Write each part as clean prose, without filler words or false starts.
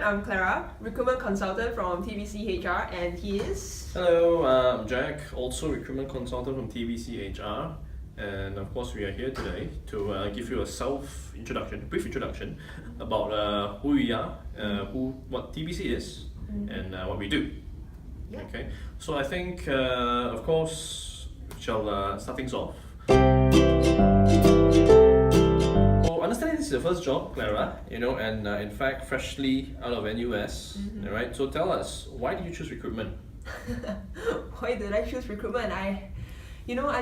I'm Clara, Recruitment Consultant from TBC HR, and he is... Hello, I'm Jack, also Recruitment Consultant from TBC HR, and of course we are here today to give you a brief introduction about who we are, what TBC is, and what we do. Yeah. Okay, so I think, of course, we shall start things off. Understanding this is your first job, Clara, and in fact, freshly out of NUS, right? So tell us, why did you choose recruitment? Why did I choose recruitment? I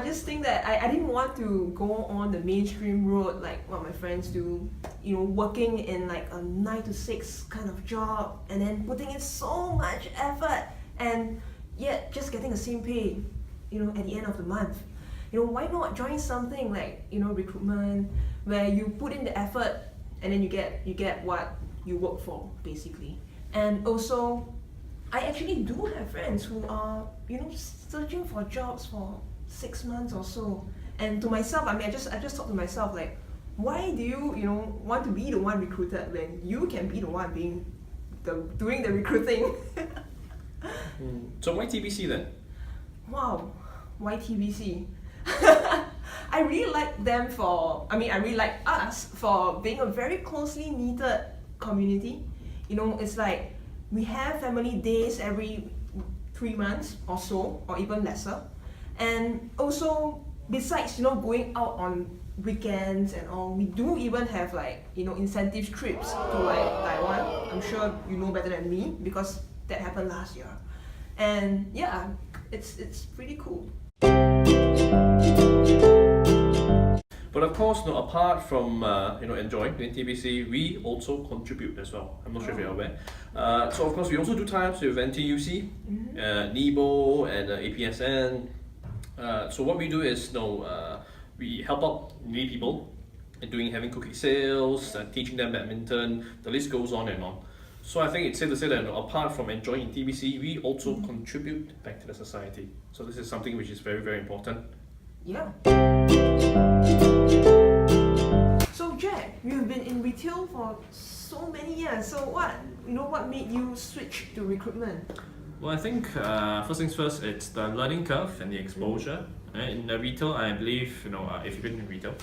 just think that I didn't want to go on the mainstream road like what my friends do, working in like a 9 to 6 kind of job and then putting in so much effort and yet just getting the same pay, at the end of the month. Why not join something like, recruitment, where you put in the effort and then you get what you work for, basically. And also, I actually do have friends who are, searching for jobs for 6 months or so. And to myself, I just thought to myself, like, why do you, want to be the one recruited when you can be the one doing the recruiting? So why TBC then? Wow, why TBC? I really like them I really like us for being a very closely knitted community. It's like we have family days every 3 months or so, or even lesser. And also, besides, going out on weekends and all, we do even have like, incentive trips to like Taiwan. I'm sure you know better than me because that happened last year. And yeah, it's pretty cool. But of course, apart from enjoying in TBC, we also contribute as well. I'm not sure if you're aware. So of course, we also do tie-ups with NTUC, NIBO, and APSN. So what we do is, we help out needy people in having cookie sales, teaching them badminton. The list goes on and on. So I think it's safe to say that apart from enjoying TBC, we also contribute back to the society. So this is something which is very, very important. Yeah. So Jack, you've been in retail for so many years. So what made you switch to recruitment? Well, I think first things first, it's the learning curve and the exposure. In retail, I believe, if you've been in retail,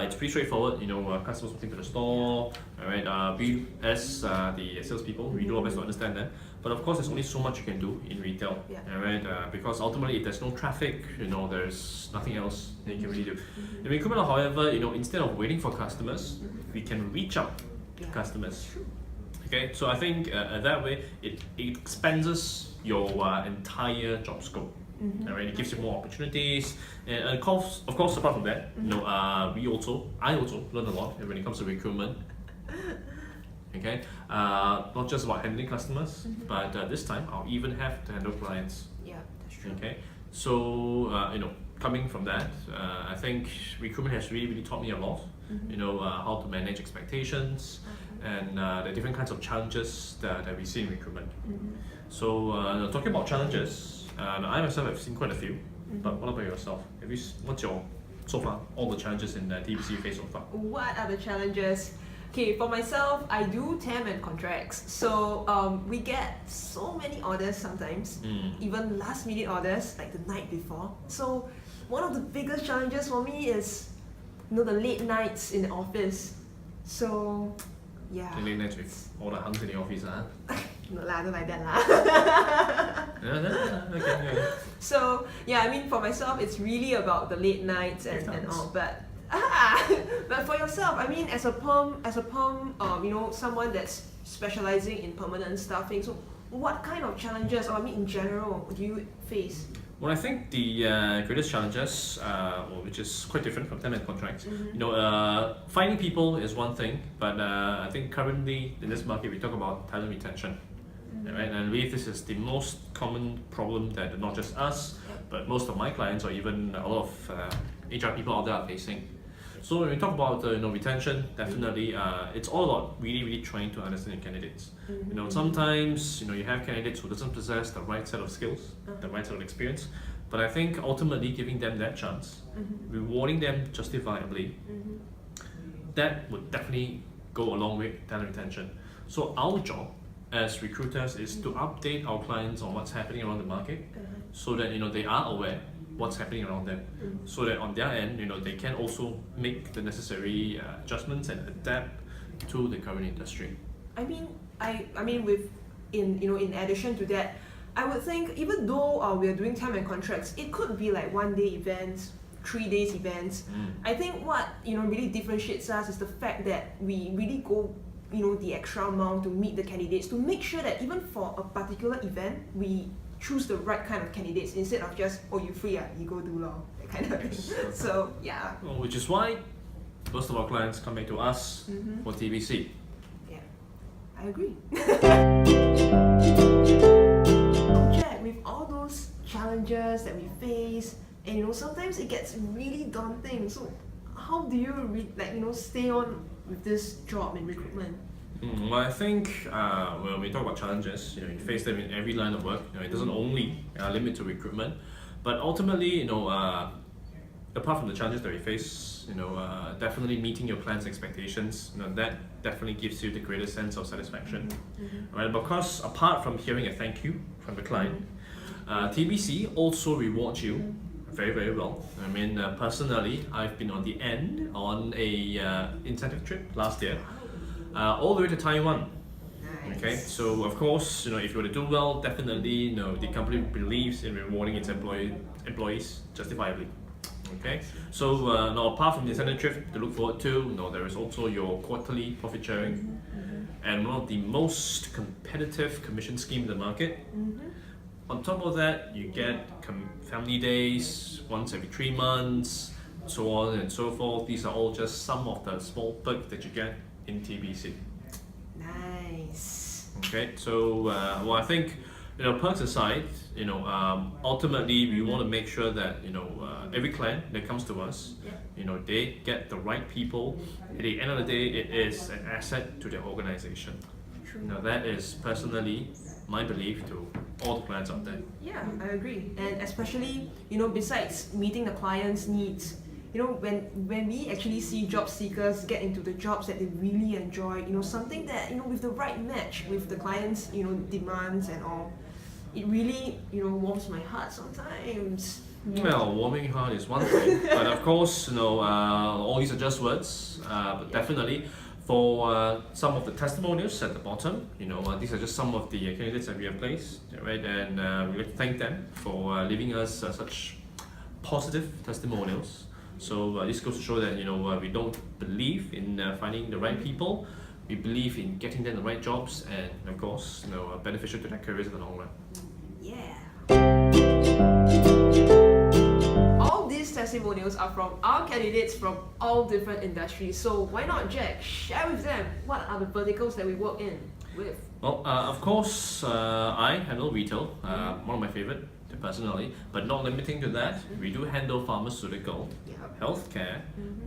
it's pretty straightforward. Customers walking to the store, right? We as the salespeople, we do our best to understand them. But of course, there's only so much you can do in retail, right? Because ultimately, if there's no traffic, there's nothing else that you can really do. In recruitment, however, instead of waiting for customers, we can reach out to customers. Okay, so I think that way it expands your entire job scope. Right? It gives you more opportunities, and of course, apart from that, I also learn a lot when it comes to recruitment. Okay, not just about handling customers, but this time I'll even have to handle clients. Yeah, that's true. Okay, so coming from that, I think recruitment has really taught me a lot. How to manage expectations and the different kinds of challenges that we see in recruitment. So talking about challenges, I myself have seen quite a few. But what about yourself? What's your so far all the challenges in TBC you face so far? What are the challenges? Okay, for myself, I do temp and contracts. So we get so many orders sometimes, even last minute orders like the night before. So one of the biggest challenges for me is the late nights in the office. So yeah. The late nights with all the hunks in the office, huh? No lah, don't like that lah. Okay. So yeah, for myself, it's really about the late nights and all. But for yourself, as a perm, someone that's specializing in permanent staffing. So what kind of challenges, or in general, do you face? Well, I think the greatest challenges, which is quite different from temp and contracts, finding people is one thing, but I think currently in this market we talk about talent retention. Right? And I believe this is the most common problem that not just us, but most of my clients or even a lot of HR people out there are facing. So when we talk about retention, definitely it's all about really trying to understand your candidates. Sometimes you have candidates who doesn't possess the right set of skills, the right set of experience, but I think ultimately giving them that chance, rewarding them justifiably, that would definitely go a long way to talent retention. So our job as recruiters is to update our clients on what's happening around the market, so that they are aware what's happening around them, so that on their end they can also make the necessary adjustments and adapt to the current industry. I mean, in addition to that, I would think even though we are doing time and contracts, it could be like 1-day events, 3 days events. I think what really differentiates us is the fact that we really go the extra amount to meet the candidates, to make sure that even for a particular event we choose the right kind of candidates instead of just, oh, you free, you go do law, that kind of thing. So yeah. Well, which is why most of our clients come back to us for TBC. Yeah, I agree. Jack, with all those challenges that we face, and sometimes it gets really daunting. So how do you stay on with this job in recruitment? Well, I think when we talk about challenges, you face them in every line of work. It doesn't only limit to recruitment, but ultimately, apart from the challenges that we face, definitely meeting your clients' expectations, that definitely gives you the greatest sense of satisfaction, right? Because apart from hearing a thank you from the client, TBC also rewards you very, very well. I mean, personally, I've been on the end on a incentive trip last year, all the way to Taiwan. Nice. Okay, so of course, if you were to do well, definitely, the company believes in rewarding its employees justifiably. Okay, so now apart from the incentive trip to look forward to, there is also your quarterly profit sharing, and one of the most competitive commission scheme in the market. On top of that, you get family days once every 3 months, so on and so forth. These are all just some of the small perks that you get in TBC. Nice. Okay, so I think perks aside, ultimately we want to make sure that every client that comes to us, they get the right people. At the end of the day, it is an asset to their organization. True. Now that is personally my belief to all the clients out there. Yeah, I agree. And especially, besides meeting the client's needs, when we actually see job seekers get into the jobs that they really enjoy, something that, with the right match with the client's, demands and all, it really, warms my heart sometimes. Well, warming heart is one thing, but of course, all these are just words, but definitely for some of the testimonials at the bottom, these are just some of the candidates that we have placed, right? And we'd like to thank them for leaving us such positive testimonials. So this goes to show that we don't believe in finding the right people. We believe in getting them the right jobs, and of course, beneficial to their careers in the long run. Yeah. All these testimonials are from our candidates from all different industries. So why not, Jack, share with them what are the verticals that we work in with? Well, of course, I handle retail, one of my favorite personally, but not limiting to that. We do handle pharmaceutical, healthcare,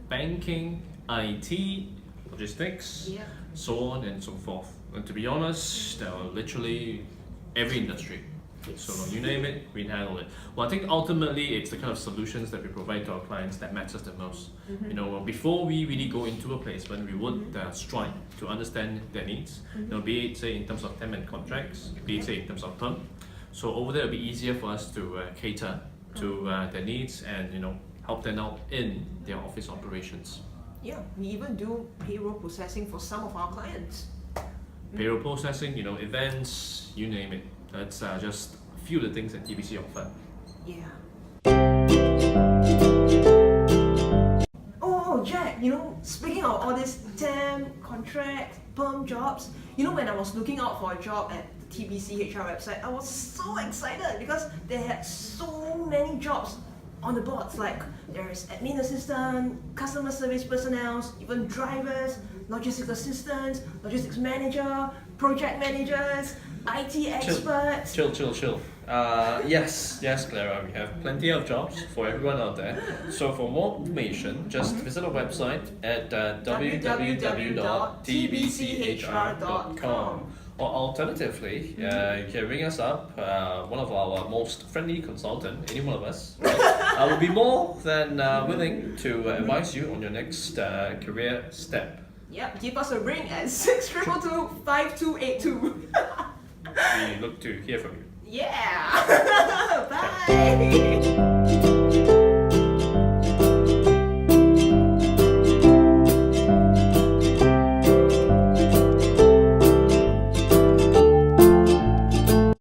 banking, IT, logistics, so on and so forth. And to be honest, literally every industry. So you name it, we handle it. Well, I think ultimately it's the kind of solutions that we provide to our clients that matters the most. Before we really go into a placement, we would strive to understand their needs. Be it say in terms of temp and contracts, be it say in terms of perm. So over there, it'll be easier for us to cater to their needs and help them out in their office operations. Yeah, we even do payroll processing for some of our clients. Payroll processing, events, you name it. That's just a few of the things that TBC offer. Yeah. Oh, Jack, speaking of all these temp, contract, perm jobs, when I was looking out for a job at the TBC HR website, I was so excited because they had so many jobs on the boards. Like there's admin assistant, customer service personnel, even drivers, logistics assistants, logistics manager, project managers, IT experts. Chill. Yes, Clara, we have plenty of jobs for everyone out there. So for more information, just visit our website at www.tbchr.com. Or alternatively, you can ring us up, one of our most friendly consultant, any one of us, right? Will be more than willing to advise you on your next career step. Yep, give us a ring at 622-5282. we look to hear from you. Yeah. Bye.